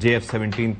JF-17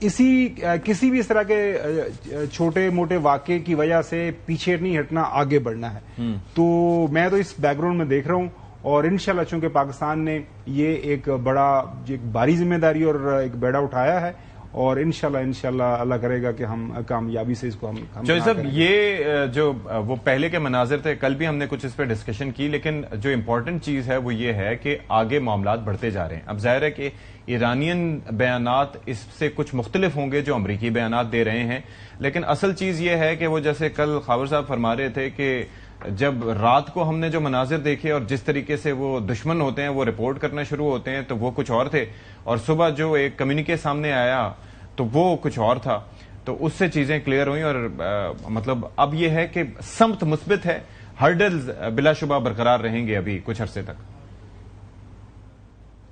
کسی بھی اس طرح کے چھوٹے موٹے واقعے کی وجہ سے پیچھے نہیں ہٹنا، آگے بڑھنا ہے. تو میں تو اس بیک گراؤنڈ میں دیکھ رہا ہوں، اور انشاءاللہ چونکہ پاکستان نے یہ ایک باری ذمہ داری اور ایک بیڑا اٹھایا ہے، اور انشاءاللہ اللہ کرے گا کہ ہم کامیابی سے اس کو ہم جو صاحب یہ جو وہ پہلے کے مناظر تھے، کل بھی ہم نے کچھ اس پہ ڈسکشن کی، لیکن جو امپورٹنٹ چیز ہے وہ یہ ہے کہ آگے معاملات بڑھتے جا رہے ہیں. اب ظاہر ہے کہ ایرانین بیانات اس سے کچھ مختلف ہوں گے جو امریکی بیانات دے رہے ہیں، لیکن اصل چیز یہ ہے کہ وہ جیسے کل خاور صاحب فرما رہے تھے کہ جب رات کو ہم نے جو مناظر دیکھے اور جس طریقے سے وہ دشمن ہوتے ہیں وہ رپورٹ کرنا شروع ہوتے ہیں تو وہ کچھ اور تھے، اور صبح جو ایک کمیونیکے سامنے آیا تو وہ کچھ اور تھا. تو اس سے چیزیں کلیئر ہوئیں، اور مطلب اب یہ ہے کہ سمت مثبت ہے، ہرڈلز بلا شبہ برقرار رہیں گے ابھی کچھ عرصے تک.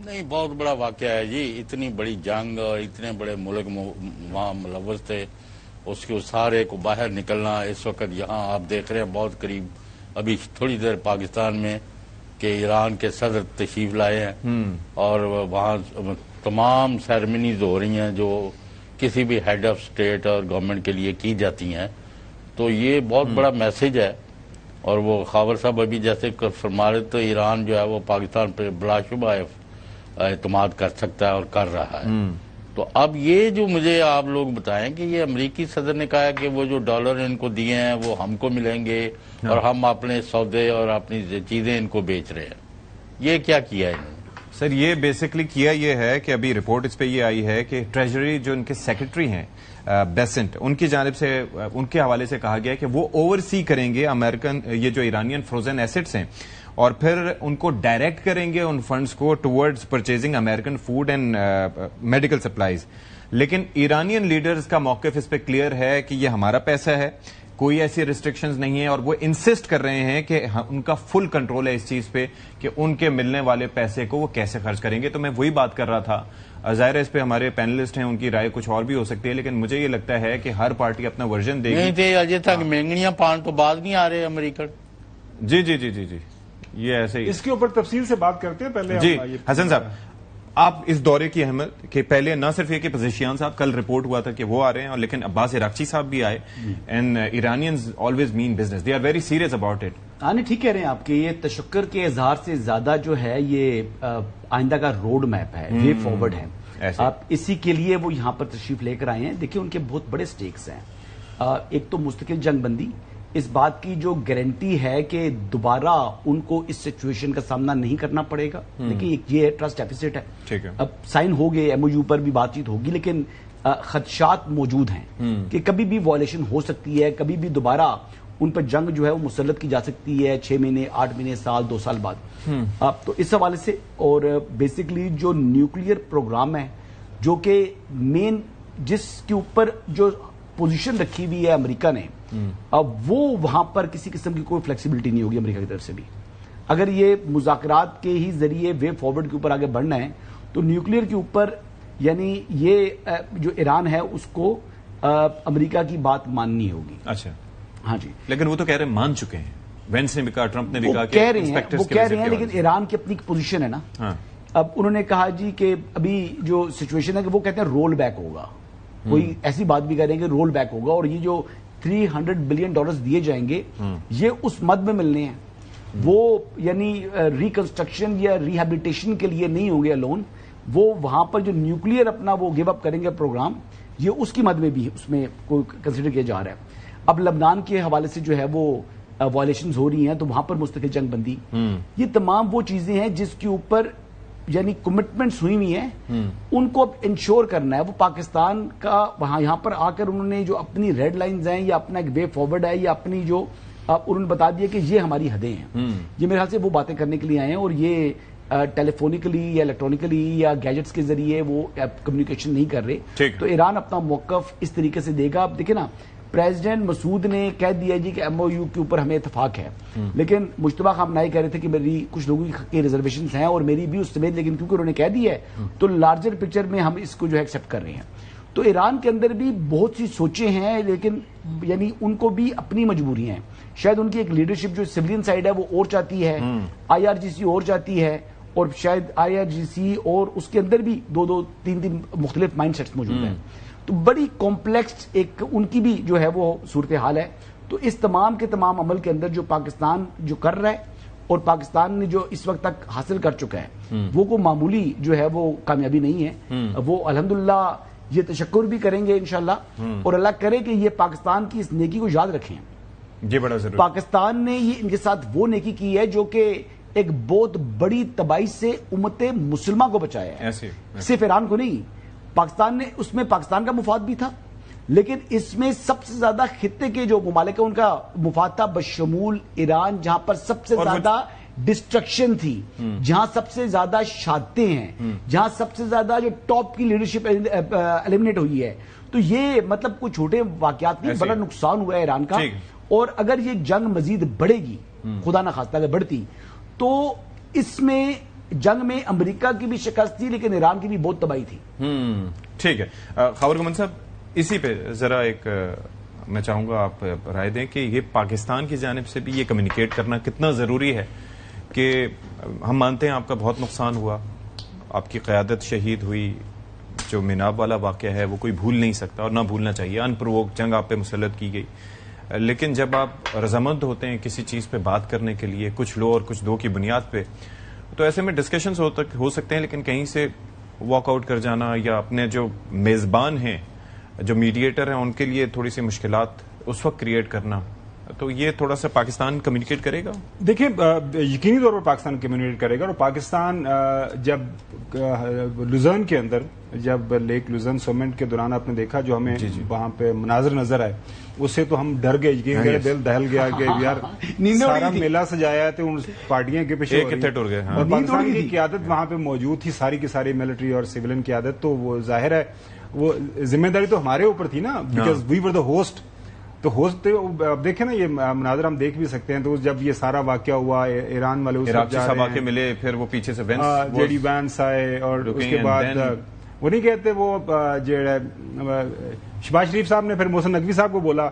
نہیں، بہت بڑا واقعہ ہے جی. اتنی بڑی جنگ اور اتنے بڑے ملک وہاں ملوث تھے، اس کے سارے کو باہر نکلنا اس وقت یہاں آپ دیکھ رہے ہیں بہت قریب. ابھی تھوڑی دیر پاکستان میں کہ ایران کے صدر تشریف لائے ہیں، اور وہاں تمام سیرمنیز ہو رہی ہیں جو کسی بھی ہیڈ آف اسٹیٹ اور گورنمنٹ کے لیے کی جاتی ہیں. تو یہ بہت بڑا میسج ہے. اور وہ خاور صاحب ابھی جیسے فرما رہے تو ایران جو ہے وہ پاکستان پہ بلا شبہ اعتماد کر سکتا ہے اور کر رہا ہے. تو اب یہ جو مجھے آپ لوگ بتائیں کہ یہ امریکی صدر نے کہا کہ وہ جو ڈالر ان کو دیے ہیں وہ ہم کو ملیں گے، اور ہم اپنے سودے اور اپنی چیزیں ان کو بیچ رہے ہیں. یہ کیا کیا ہے انہوں نے؟ سر یہ بیسکلی کیا یہ ہے کہ ابھی رپورٹ اس پہ یہ آئی ہے کہ ٹریجری جو ان کے سیکرٹری ہیں بیسنٹ، ان کی جانب سے ان کے حوالے سے کہا گیا کہ وہ اوور سی کریں گے امریکن یہ جو ایرانین فروزن ایسٹس ہیں، اور پھر ان کو ڈائریکٹ کریں گے ان فنڈز کو towards purchasing American food and medical supplies. لیکن ایرانین لیڈرز کا موقف اس پہ کلیئر ہے کہ یہ ہمارا پیسہ ہے، کوئی ایسی ریسٹرکشنز نہیں ہیں، اور وہ انسسٹ کر رہے ہیں کہ ان کا فل کنٹرول ہے اس چیز پہ کہ ان کے ملنے والے پیسے کو وہ کیسے خرچ کریں گے. تو میں وہی بات کر رہا تھا، ظاہر ہے اس پہ ہمارے پینلسٹ ہیں، ان کی رائے کچھ اور بھی ہو سکتی ہے، لیکن مجھے یہ لگتا ہے کہ ہر پارٹی اپنا ورژن دے گی. نہیں تھے اجے تک مہنگیاں پان تو بعد نہیں آ رہے امریکن. جی جی جی جی جی یہ ایسے ہی. اس کے اوپر تفصیل سے بات کرتے ہیں. پہلے جی حسن صاحب، آپ اس دورے کی اہمیت کہ پہلے نہ صرف یہ کہ پزیشیان صاحب کل رپورٹ ہوا تھا کہ وہ آ رہے ہیں، لیکن عباس عراقچی صاحب بھی آئے. And Iranians always mean business, they are very serious about it. نہیں ٹھیک کہہ رہے ہیں آپ کہ یہ تشکر کے اظہار سے زیادہ جو ہے یہ آئندہ کا روڈ میپ ہے، وے فارورڈ ہے. آپ اسی کے لیے وہ یہاں پر تشریف لے کر آئے ہیں. دیکھیں ان کے بہت بڑے سٹیکس ہیں. ایک تو مستقل جنگ بندی، اس بات کی جو گارنٹی ہے کہ دوبارہ ان کو اس سچویشن کا سامنا نہیں کرنا پڑے گا. لیکن یہ ٹرسٹ ڈیفیسٹ ہے. اب سائن ہو گئے، ایم او یو پر بھی بات چیت ہوگی، لیکن خدشات موجود ہیں کہ کبھی بھی وائلیشن ہو سکتی ہے، کبھی بھی دوبارہ ان پر جنگ جو ہے وہ مسلط کی جا سکتی ہے 6 مہینے 8 مہینے سال 2 سال بعد. تو اس حوالے سے اور بیسکلی جو نیوکلیئر پروگرام ہے جو کہ مین جس کے اوپر جو پوزیشن رکھی ہوئی ہے امریکہ نے، اب وہ وہاں پر کسی قسم کی کوئی فلیکسیبلٹی نہیں ہوگی امریکہ کی طرف سے بھی. اگر یہ مذاکرات کے ہی ذریعے وے فارورڈ کے اوپر آگے بڑھنا ہے تو نیوکلیئر کے اوپر یعنی یہ جو ایران ہے اس کو امریکہ کی بات ماننی ہوگی. اچھا ہاں جی، لیکن وہ تو کہہ رہے ہیں مان چکے ہیں، وینس نے بھی کہا، ٹرمپ نے بھی کہا وہ کہہ رہے ہیں لیکن ایران کی اپنی پوزیشن ہے نا. اب انہوں نے کہا جی کہ ابھی جو سچویشن ہے کہ وہ کہتے ہیں رول بیک ہوگا، کوئی ایسی بات بھی کہہ رہے ہیں کہ رول بیک ہوگا، اور یہ جو $300 بلین دیے جائیں گے یہ اس مد میں ملنے ہیں. وہ یعنی ریکنسٹرکشن یا ریہیبلیٹیشن کے لیے نہیں ہوں گے الون، وہ وہاں پر جو نیوکلیئر اپنا وہ گیو اپ کریں گے پروگرام، یہ اس کی مد میں بھی اس میں کوئی کنسیڈر کیا جا رہا ہے. اب لبنان کے حوالے سے جو ہے وہ وائلیشنز ہو رہی ہیں تو وہاں پر مستقل جنگ بندی، یہ تمام وہ چیزیں ہیں جس کے اوپر یعنی کمٹمنٹس ہوئی ہوئی ہیں، ان کو اب انشور کرنا ہے. وہ پاکستان کا وہاں یہاں پر آ کر انہوں نے جو اپنی ریڈ لائنز ہیں یا اپنا ایک وے فارورڈ ہے یا اپنی جو انہوں نے بتا دیا کہ یہ ہماری حدیں ہیں، یہ میرے خیال سے وہ باتیں کرنے کے لیے آئے ہیں. اور یہ ٹیلی فونیکلی یا الیکٹرانکلی یا گیجٹس کے ذریعے وہ کمیونیکیشن نہیں کر رہے. تو ایران اپنا موقف اس طریقے سے دے گا. اب دیکھیں نا، پریزیڈنٹ مسعود نے کہہ دیا جی کہ ایم او یو کے اوپر ہمیں اتفاق ہے، لیکن مشتبہ خامنہئی کہہ رہے تھے کہ میری کچھ لوگوں کی ریزرویشنز ہیں اور میری بھی اس سمیت، لیکن کیونکہ انہوں نے کہہ دیا ہے تو لارجر پکچر میں ہم اس کو جو ہے ایکسیپٹ کر رہے ہیں. تو ایران کے اندر بھی بہت سی سوچیں ہیں، لیکن یعنی ان کو بھی اپنی مجبوریاں ہیں. شاید ان کی ایک لیڈرشپ جو سویلین سائڈ ہے وہ اور چاہتی ہے، آئی آر جی سی اور چاہتی ہے، اور شاید آئی آر جی سی اور اس کے اندر بھی 2-3 مختلف مائنڈ سیٹس موجود ہیں. تو بڑی کمپلیکس ایک ان کی بھی جو ہے وہ صورتحال ہے. تو اس تمام کے تمام عمل کے اندر جو پاکستان جو کر رہا ہے اور پاکستان نے جو اس وقت تک حاصل کر چکا ہے وہ کوئی معمولی جو ہے وہ کامیابی نہیں ہے. وہ الحمدللہ یہ تشکر بھی کریں گے انشاءاللہ اور اللہ کرے کہ یہ پاکستان کی اس نیکی کو یاد رکھیں. یہ بڑا ضروری. پاکستان نے یہ ان کے ساتھ وہ نیکی کی ہے جو کہ ایک بہت بڑی تباہی سے امت مسلمہ کو بچایا ہے. صرف ایران کو نہیں, پاکستان نے اس میں پاکستان کا مفاد بھی تھا, لیکن اس میں سب سے زیادہ خطے کے جو ممالک ہیں ان کا مفاد تھا بشمول ایران, جہاں پر سب سے زیادہ ڈسٹرکشن تھی, جہاں سب سے زیادہ شہادتیں ہیں, جہاں سب سے زیادہ جو ٹاپ کی لیڈرشپ ایلیمنیٹ ہوئی ہے. تو یہ مطلب کچھ چھوٹے واقعات نہیں, بڑا نقصان ہوا ہے ایران کا. اور اگر یہ جنگ مزید بڑھے گی, خدا نہ خواستہ اگر بڑھتی, تو اس میں جنگ میں امریکہ کی بھی شکست تھی لیکن ایران کی بھی بہت تباہی تھی. ٹھیک ہے. خاور گمن صاحب, اسی پہ ذرا ایک میں چاہوں گا آپ رائے دیں کہ یہ پاکستان کی جانب سے بھی یہ کمیونیکیٹ کرنا کتنا ضروری ہے کہ ہم مانتے ہیں آپ کا بہت نقصان ہوا, آپ کی قیادت شہید ہوئی, جو مناب والا واقعہ ہے وہ کوئی بھول نہیں سکتا اور نہ بھولنا چاہیے, ان پرووک جنگ آپ پہ مسلط کی گئی. لیکن جب آپ رضامند ہوتے ہیں کسی چیز پہ بات کرنے کے لیے, کچھ لو اور کچھ دو کی بنیاد پہ, تو ایسے میں ڈسکشنز ہو سکتے ہیں, لیکن کہیں سے واک آؤٹ کر جانا یا اپنے جو میزبان ہیں, جو میڈیٹر ہیں, ان کے لیے تھوڑی سی مشکلات اس وقت کریٹ کرنا, تو یہ تھوڑا سا پاکستان کمیونیکیٹ کرے گا. دیکھیں, یقینی طور پر پاکستان کمیونیکیٹ کرے گا. اور پاکستان جب لوزرن کے اندر, جب لیک لوزرن سمٹ کے دوران آپ نے دیکھا جو ہمیں وہاں پہ مناظر نظر آئے, اس سے تو ہم ڈر گئے, دل دہل گیا کہ یار سارا میلہ سجایا ہے تو ان پارٹیاں کے پیچھے اور پاکستان کی قیادت وہاں پہ موجود تھی, ساری کی ساری ملٹری اور سیولین قیادت. تو وہ ظاہر ہے وہ ذمہ داری تو ہمارے اوپر تھی نا, because we were the host. تو ہوسٹ اب دیکھیں نا, یہ مناظر ہم دیکھ بھی سکتے ہیں. تو جب یہ سارا واقعہ ہوا, ایران والے واقع ملے, پھر وہ پیچھے سے جے ڈی وینس آئے, اور اس کے بعد وہ نہیں کہتے وہ شہباز شریف صاحب نے پھر محسن نقوی صاحب کو بولا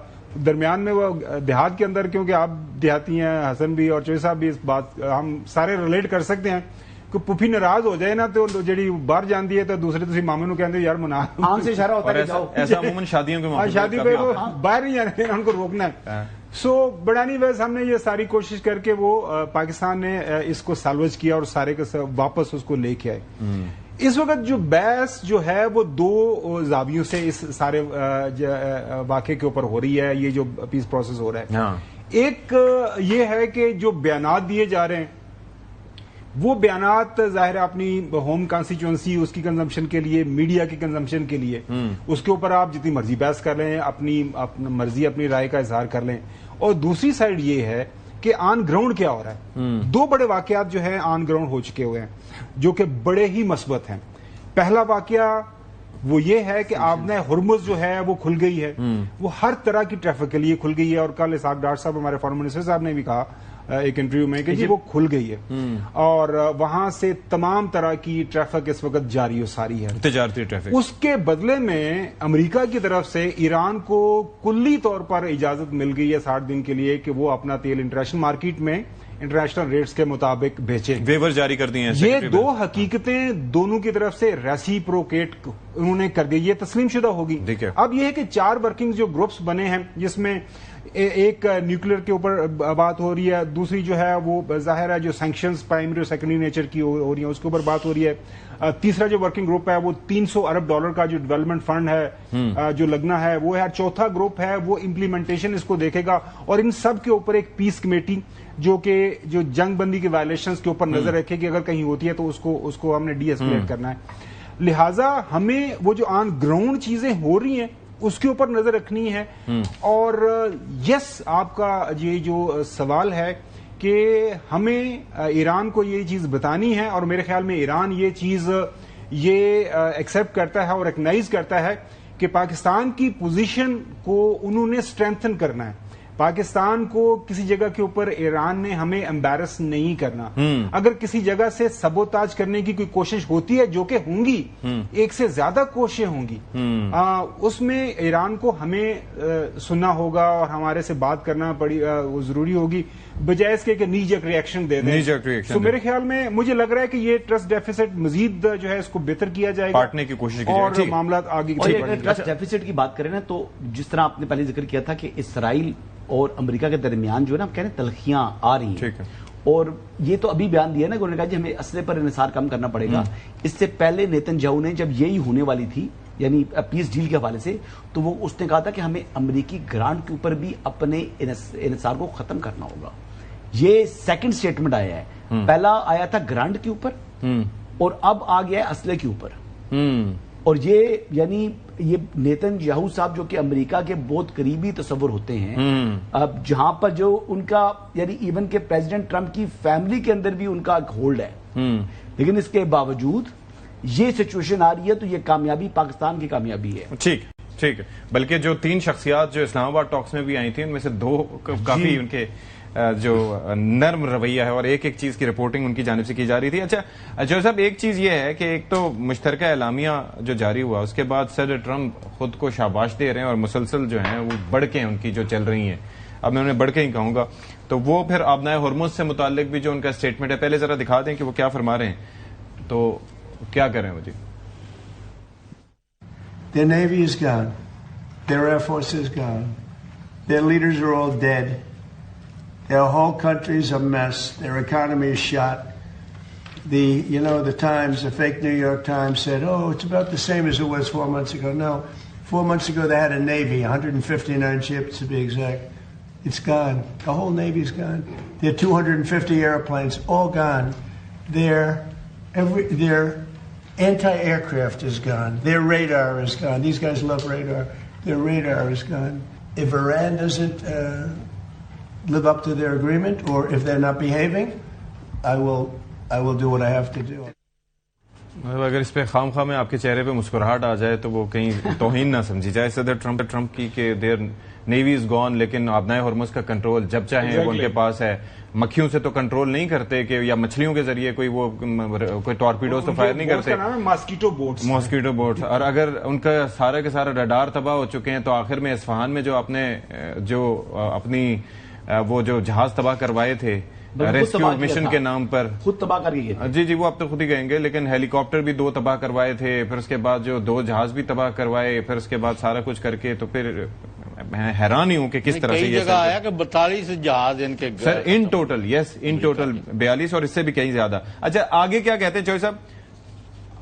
درمیان میں, وہ دیہات کے اندر, کیونکہ آپ دیہاتی ہیں, حسن بھی اور چوہے صاحب بھی, اس بات ہم سارے ریلیٹ کر سکتے ہیں کہ پپھی ناراض ہو جائے نا تو جڑی باہر جاندی ہے تو دوسرے تسی مامے نو کہندے یار منا آن سے اشارہ ہوتا ہے ایسا عموماً شادیوں کے موقع شادی پہ باہر نہیں جانے دینا, ان کو روکنا ہے. سو بڑانی ویز ہم نے یہ ساری کوشش کر کے وہ پاکستان نے اس کو سالوج کیا اور سارے کے واپس اس کو لے کے آئے. اس وقت جو بحث جو ہے وہ دو زاویوں سے اس سارے واقعے کے اوپر ہو رہی ہے, یہ جو پیس پروسیس ہو رہا ہے. ایک یہ ہے کہ جو بیانات دیے جا رہے ہیں وہ بیانات ظاہر اپنی ہوم کانسٹیچوئنسی, اس کی کنزمپشن کے لیے, میڈیا کی کنزمپشن کے لیے, اس کے اوپر آپ جتنی مرضی بحث کر لیں, اپنی مرضی اپنی رائے کا اظہار کر لیں. اور دوسری سائڈ یہ ہے کہ آن گراؤنڈ کیا ہو رہا ہے. دو بڑے واقعات جو ہیں آن گراؤنڈ ہو چکے ہوئے ہیں جو کہ بڑے ہی مثبت ہیں. پہلا واقعہ وہ یہ ہے کہ آپ نے ہرمز جو ہے وہ کھل گئی ہے, وہ ہر طرح کی ٹریفک کے لیے کھل گئی ہے. اور کل اسحاق ڈار صاحب ہمارے فارن منسٹر صاحب نے بھی کہا ایک انٹرویو میں کہ وہ کھل گئی ہے, اور وہاں سے تمام طرح کی ٹریفک اس وقت جاری و ساری ہے, تجارتی ٹریفک. اس کے بدلے میں امریکہ کی طرف سے ایران کو کلی طور پر اجازت مل گئی ہے 60 دن کے لیے کہ وہ اپنا تیل انٹرنیشنل مارکیٹ میں انٹرنیشنل ریٹس کے مطابق بیچیں. ویور جاری کر دی ہیں. یہ دو حقیقتیں دونوں کی طرف سے ریسیپروکیٹ انہوں نے کر دی, یہ تسلیم شدہ ہوگی. اب یہ ہے کہ 4 ورکنگ جو گروپس بنے ہیں, جس میں ایک نیوکلیر کے اوپر بات ہو رہی ہے, دوسری جو ہے وہ ظاہر ہے جو سینکشنز پرائمری اور سیکنڈری نیچر کی ہو رہی ہیں اس کے اوپر بات ہو رہی ہے. تیسرا جو ورکنگ گروپ ہے وہ $300 ارب کا جو ڈیولپمنٹ فنڈ ہے جو لگنا ہے وہ ہے. چوتھا گروپ ہے وہ امپلیمنٹیشن اس کو دیکھے گا, اور ان سب کے اوپر ایک پیس کمیٹی جو کہ جو جنگ بندی کی وائلیشنز کے اوپر نظر رکھے کہ اگر کہیں ہوتی ہے تو اس کو ہم نے ڈی ایسکیلیٹ کرنا ہے. لہٰذا ہمیں وہ جو آن گراؤنڈ چیزیں ہو رہی ہیں اس کے اوپر نظر رکھنی ہے. اور یس, آپ کا یہ جو سوال ہے کہ ہمیں ایران کو یہ چیز بتانی ہے, اور میرے خیال میں ایران یہ چیز یہ ایکسیپٹ کرتا ہے اور ریکگنائز کرتا ہے کہ پاکستان کی پوزیشن کو انہوں نے اسٹرینتھن کرنا ہے. پاکستان کو کسی جگہ کے اوپر ایران نے ہمیں امبیرس نہیں کرنا. اگر کسی جگہ سے سبوتاج کرنے کی کوئی کوشش ہوتی ہے, جو کہ ہوں گی, ایک سے زیادہ کوششیں ہوں گی, اس میں ایران کو ہمیں سننا ہوگا اور ہمارے سے بات کرنا وہ ضروری ہوگی, بجائے اس کے نی جرک ریئیکشن دے دیں. تو میرے خیال میں مجھے لگ رہا ہے کہ یہ ٹرسٹ ڈیفیسٹ مزید جو ہے اس کو بہتر کیا جائے گا, بانٹنے کی کوشش کی اور جائے گی. معاملات آگے ٹرسٹ ڈیفیسٹ کی بات کریں نا, تو جس طرح آپ نے پہلے ذکر کیا تھا کہ اسرائیل اور امریکہ کے درمیان جو ہے نا کہہ رہے ہیں تلخیاں آ رہی ہیں, اور یہ تو ابھی بیان دیا نا کہ انہوں نے کہا جی ہمیں اسلحے پر انحصار کم کرنا پڑے گا. اس سے پہلے نیتن یاہو نے جب یہی ہونے والی تھی یعنی پیس ڈیل کے حوالے سے, تو وہ اس نے کہا تھا کہ ہمیں امریکی گرانٹ کے اوپر بھی اپنے انحصار کو ختم کرنا ہوگا. یہ سیکنڈ سٹیٹمنٹ آیا ہے, پہلا آیا تھا گرانٹ کے اوپر اور اب آ گیا ہے اسلحے کے اوپر. اور یہ یعنی یہ نیتن یاہو صاحب جو کہ امریکہ کے بہت قریبی تصور ہوتے ہیں, اب جہاں پر جو ان کا یعنی ایون کہ پریزیڈنٹ ٹرمپ کی فیملی کے اندر بھی ان کا ایک ہولڈ ہے, لیکن اس کے باوجود یہ سچویشن آ رہی ہے, تو یہ کامیابی پاکستان کی کامیابی ہے. ٹھیک ہے. بلکہ جو 3 شخصیات جو اسلام آباد ٹاکس میں بھی آئی تھیں ان میں سے 2 کافی ان کے جو نرم رویہ ہے اور ایک چیز کی رپورٹنگ ان کی جانب سے کی جا رہی تھی. اچھا جو صاحب, ایک چیز یہ ہے کہ ایک تو مشترکہ اعلامیہ جو جاری ہوا, اس کے بعد صدر ٹرمپ خود کو شاباش دے رہے ہیں اور مسلسل جو ہیں وہ بڑھکیں ان کی جو چل رہی ہیں, اب میں انہیں بڑھکیں ہی کہوں گا, تو وہ پھر آبنائے ہرمز سے متعلق بھی جو ان کا اسٹیٹمنٹ ہے, پہلے ذرا دکھا دیں کہ وہ کیا فرما رہے ہیں, تو کیا کر رہے ہیں وہ جی. Their navy is gone. Their air force is gone. Their leaders are all dead. Their whole country's a mess. Their economy is shot. The Times, the fake New York Times said, oh, it's about the same as it was 4 months ago. No, 4 months ago they had a navy, 159 ships to be exact. It's gone. The whole navy's gone. Their 250 airplanes, all gone. Their anti-aircraft is gone. Their radar is gone. These guys love radar. Their radar is gone. If Iran doesn't live up to their agreement, or if they're not behaving, I will do what I have to do. اگر اس پہ خام خواہ میں آپ کے چہرے پہ مسکراہٹ آ جائے تو وہ کہیں توہین نہ سمجھی جائے صدر ٹرمپ کی کہ دیر نیوی از گون, لیکن آبنائے ہرمز کا کنٹرول جب چاہیں وہ ان کے پاس ہے. مکھیوں سے تو کنٹرول نہیں کرتے کہ یا مچھلیوں کے ذریعے کوئی ٹارپیڈوز تو فائر نہیں کرتے, ماسکیٹو بوٹس. اور اگر ان کا سارا کے سارا ریڈار تباہ ہو چکے ہیں, تو آخر میں اصفہان میں جو اپنی وہ جو جہاز تباہ کروائے تھے ریسکیو مشن کے نام پر, خود تباہ کر گئے. جی وہ اب تو خود ہی کہیں گے, لیکن ہیلی کاپٹر بھی 2 تباہ کروائے تھے, پھر اس کے بعد جو 2 جہاز بھی تباہ کروائے, پھر اس کے بعد سارا کچھ کر کے, تو پھر میں حیران ہی ہوں کہ کس طرح سے یہ جگہ آیا کہ 42 جہاز ان کے سر ان ٹوٹل 42 اور اس سے بھی کہیں زیادہ. اچھا آگے کیا کہتے ہیں چوہے صاحب,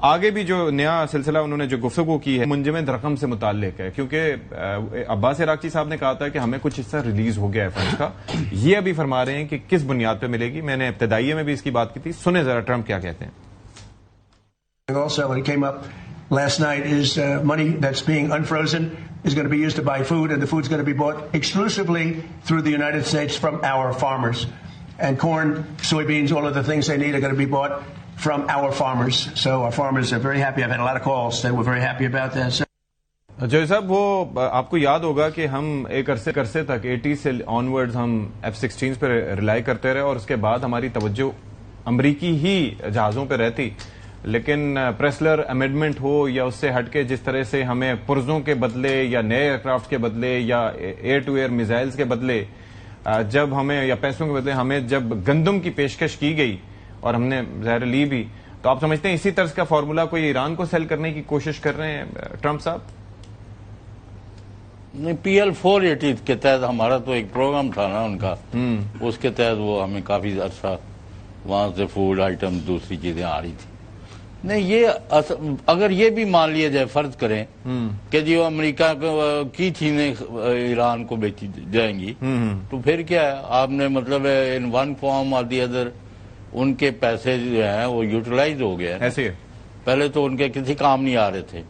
آگے بھی جو نیا سلسلہ انہوں نے جو گفتگو کی ہے منجمد رقم سے متعلق ہے, کیونکہ عباس عراقچی صاحب نے کہا تھا کہ ہمیں کچھ حصہ ریلیز ہو گیا ہے فنڈز کا, یہ ابھی فرما رہے ہیں کہ کس بنیاد پہ ملے گی. میں نے ابتدائیے میں بھی اس کی بات کی تھی, سنیں ذرا ٹرمپ کیا کہتے ہیں. Also, when it came up last night, is money that's being unfrozen is going to be used to buy food, and the food's going to be bought exclusively through the United States from our farmers. And corn, soybeans, all of the things they need are going to be bought from our farmers. So our farmers are very happy. I've had a lot of calls that were very happy about that. So جو صاحب وہ آپ کو یاد ہوگا کہ ہم ایک عرصے تک 80 سے آنورڈز ہم F-16 پہ ریلائی کرتے رہے, اور اس کے بعد ہماری توجہ امریکی ہی جہازوں پہ رہتی. لیکن پریسلر امینڈمنٹ ہو یا اس سے ہٹ کے جس طرح سے ہمیں پرزوں کے بدلے یا نئے ایئر کرافٹ کے بدلے یا ایئر ٹو ایئر میزائلز کے بدلے جب ہمیں یا پیسوں کے بدلے ہمیں جب گندم کی پیشکش کی گئی اور ہم نے ظاہر لی بھی, تو آپ سمجھتے ہیں اسی طرز کا فارمولا کوئی ایران کو سیل کرنے کی کوشش کر رہے ہیں ٹرمپ صاحب؟ نہیں, PL-480 کے تحت ہمارا تو ایک پروگرام تھا نا ان کا, اس کے تحت وہ ہمیں کافی عرصہ وہاں سے فوڈ آئٹم دوسری چیزیں آ رہی تھی. نہیں, یہ اگر یہ بھی مان لیا جائے, فرض کریں کہ جو امریکہ کی چیزیں ایران کو بیچی جائیں گی, تو پھر کیا ہے, آپ نے مطلب ان ون فارم اور دی ادر ان کے پیسے جو ہیں وہ یوٹیلائز ہو گئے. ایسے پہلے تو ان کے کسی کام نہیں آ رہے تھے,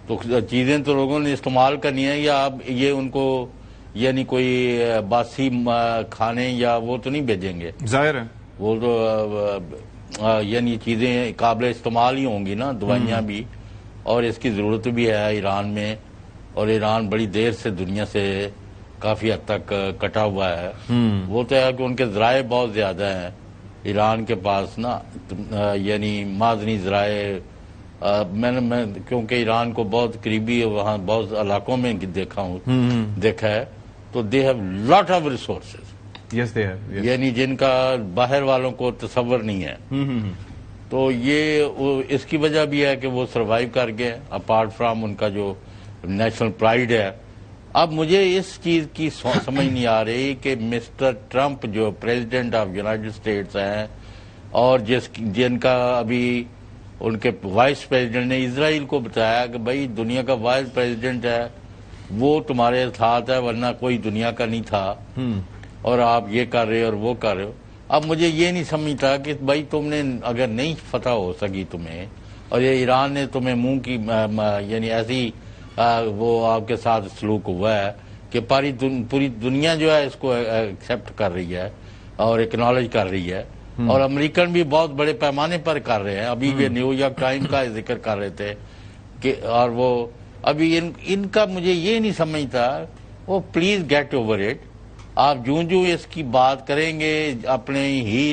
تو چیزیں تو لوگوں نے استعمال کرنی ہے, یا آپ یہ ان کو یعنی کوئی باسی کھانے یا وہ تو نہیں بھیجیں گے, ظاہر ہے وہ تو یعنی چیزیں قابل استعمال ہی ہوں گی نا, دوائیاں بھی, اور اس کی ضرورت بھی ہے ایران میں, اور ایران بڑی دیر سے دنیا سے کافی حد تک کٹا ہوا ہے. وہ تو ہے کہ ان کے ذرائع بہت زیادہ ہیں ایران کے پاس نا, یعنی معدنی ذرائع. میں کیونکہ ایران کو بہت قریبی وہاں بہت علاقوں میں دیکھا ہے, تو they have lot of resources. Yes, they have. Yes. یعنی جن کا باہر والوں کو تصور نہیں ہے. تو یہ اس کی وجہ بھی ہے کہ وہ سروائیو کر گئے اپارٹ فرام ان کا جو نیشنل پرائیڈ ہے. اب مجھے اس چیز کی سمجھ نہیں آ رہی کہ مسٹر ٹرمپ جو پریزیڈنٹ آف یونائٹڈ اسٹیٹس ہیں اور جن کا ابھی ان کے وائس پریزیڈنٹ نے اسرائیل کو بتایا کہ بھائی دنیا کا وائس پریزیڈنٹ ہے وہ تمہارے ساتھ ہے ورنہ کوئی دنیا کا نہیں تھا, اور آپ یہ کر رہے ہو اور وہ کر رہے ہو. اب مجھے یہ نہیں سمجھتا کہ بھائی تم نے اگر نہیں فتح ہو سکی تمہیں, اور یہ ایران نے تمہیں منہ کی یعنی ایسی وہ آپ کے ساتھ سلوک ہوا ہے کہ پوری دنیا جو ہے اس کو ایکسیپٹ کر رہی ہے اور اکنالج کر رہی ہے, اور امریکن بھی بہت بڑے پیمانے پر کر رہے ہیں. ابھی یہ نیو یارک ٹائم کا ذکر کر رہے تھے کہ, اور وہ ابھی ان کا مجھے یہ نہیں سمجھتا. وہ پلیز گیٹ اوور اٹ. آپ جو اس کی بات کریں گے اپنے ہی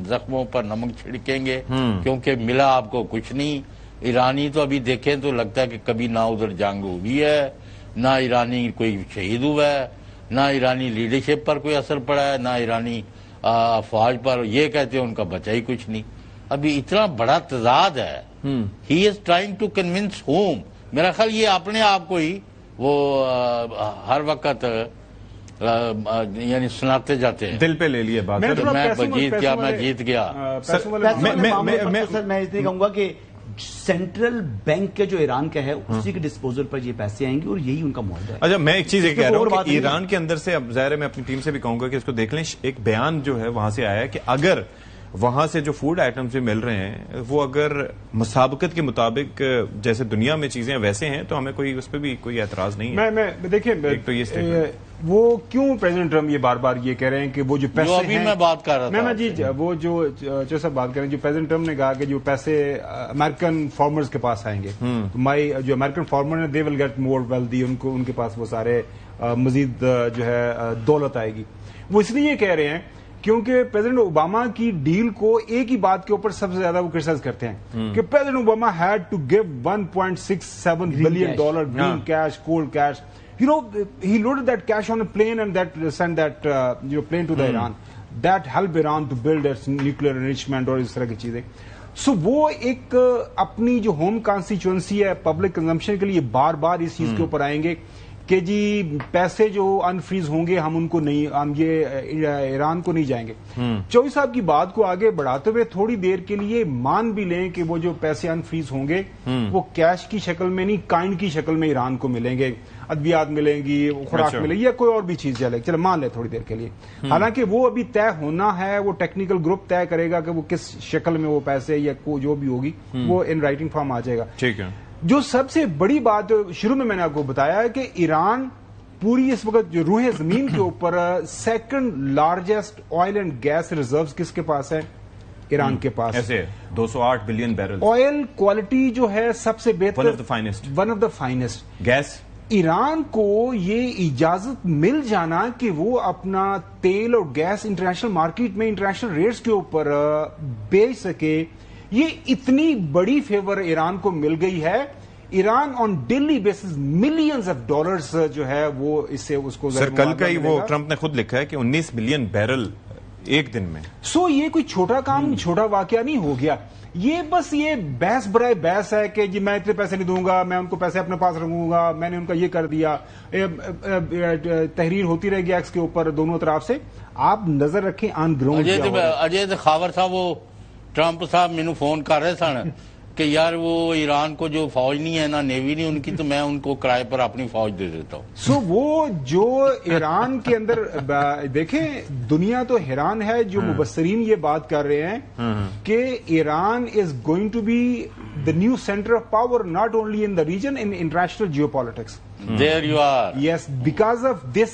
زخموں پر نمک چھڑکیں گے, کیونکہ ملا آپ کو کچھ نہیں. ایرانی تو ابھی دیکھیں تو لگتا ہے کہ کبھی نہ ادھر جنگ ہوئی ہے, نہ ایرانی کوئی شہید ہوا ہے, نہ ایرانی لیڈرشپ پر کوئی اثر پڑا ہے, نہ ایرانی افواج پر. یہ کہتے ہیں ان کا بچا ہی کچھ نہیں. ابھی اتنا بڑا تضاد ہے. He is trying to convince him. میرا خیال یہ اپنے آپ کو ہی وہ ہر وقت یعنی سناتے جاتے ہیں, دل پہ لے لیے بات. میں جیت گیا. میں اتنی کہوں گا کہ سینٹرل بینک کے جو ایران کا ہے اسی کے ڈسپوزل پر یہ پیسے آئیں گے اور یہی ان کا معاہدہ ہے. اچھا, میں ایک چیز یہ کہہ رہا ہوں کہ ایران کے اندر سے, اب ظاہر ہے میں اپنی ٹیم سے بھی کہوں گا کہ اس کو دیکھ لیں, ایک بیان جو ہے وہاں سے آیا ہے کہ اگر وہاں سے جو فوڈ آئٹمز بھی مل رہے ہیں وہ اگر مسابقت کے مطابق جیسے دنیا میں چیزیں ویسے ہیں تو ہمیں کوئی اس پہ بھی کوئی اعتراض نہیں ہے. میں دیکھیں وہ کیوں پریزیڈنٹ ٹرمپ یہ بار بار یہ کہہ رہے ہیں کہ وہ جو پیسے ابھی میں بات کر رہا تھا, جی وہ جو سب بات کریں, جو پریزیڈنٹ ٹرمپ نے کہا کہ جو پیسے امریکن فارمرز کے پاس آئیں گے, جو امریکن فارمر ہیں دے ول گیٹ مور ویلدی, ان کے پاس وہ سارے مزید جو ہے دولت آئے گی. وہ اس لیے کہہ رہے ہیں کیونکہ پریزیڈنٹ اوباما کی ڈیل کو ایک ہی بات کے اوپر سب سے زیادہ وہ کرٹیسائز کرتے ہیں کہ president Obama had to give $1.67 billion green cash, cold cash. You know, he loaded that cash on a plane and sent that plane to the Iran. That helped Iran to build its nuclear enrichment اور اس طرح کی چیزیں. سو وہ ایک اپنی جو home constituency ہے public consumption کے لیے بار بار اس چیز کے اوپر آئیں گے کہ جی پیسے جو انفریز ہوں گے ہم ان کو نہیں, ہم یہ ایران کو نہیں جائیں گے. چوہدری صاحب کی بات کو آگے بڑھاتے ہوئے تھوڑی دیر کے لیے مان بھی لیں کہ وہ جو پیسے انفریز ہوں گے وہ کیش کی شکل میں نہیں, کائنڈ کی شکل میں ایران کو ملیں گے, ادویات ملیں گی, خوراک ملے گی یا کوئی اور بھی چیز چلے مان لیں تھوڑی دیر کے لیے. حالانکہ وہ ابھی طے ہونا ہے, وہ ٹیکنیکل گروپ طے کرے گا کہ وہ کس شکل میں وہ پیسے یا جو بھی ہوگی وہ ان رائٹنگ فارم آ جائے گا. ٹھیک ہے. جو سب سے بڑی بات شروع میں نے آپ کو بتایا ہے کہ ایران پوری اس وقت جو روح زمین کے اوپر second largest oil and gas reserves کس کے پاس ہے؟ ایران کے پاس. ایسے 208 بلین بیرل. آئل کوالٹی جو ہے سب سے بہتر, one of the finest. Gas Iran کو یہ اجازت مل جانا کہ وہ اپنا تیل اور گیس انٹرنیشنل مارکیٹ میں انٹرنیشنل ریٹس کے اوپر بیچ سکے, یہ اتنی بڑی فیور ایران کو مل گئی ہے. Iran on daily basis millions of dollars جو ہے وہ اس سے اس کو سر کل کا ہی وہ ٹرمپ نے خود لکھا ہے کہ 19 بلین بیرل ایک دن میں. سو یہ کوئی چھوٹا کام, چھوٹا واقعہ نہیں ہو گیا. یہ بس یہ بحث برائے بحث ہے کہ جی میں اتنے پیسے نہیں دوں گا, میں ان کو پیسے اپنے پاس رکھوں گا, میں نے ان کا یہ کر دیا. تحریر ہوتی رہے گی ایکس کے اوپر دونوں طرف سے. آپ نظر رکھیں آن گراؤنڈ. اجے خاور صاحب وہ ٹرمپ صاحب مینو فون کر رہے سن کہ یار وہ ایران کو جو فوج نہیں ہے, نہ نیوی نہیں ان کی, تو میں ان کو کرائے پر اپنی فوج دے دیتا ہوں. سو وہ جو ایران کے اندر دیکھیں دنیا تو حیران ہے, جو مبصرین یہ بات کر رہے ہیں کہ Iran is going to be the new centre of power not only in the region, in international geopolitics. There you are. Yes, because of this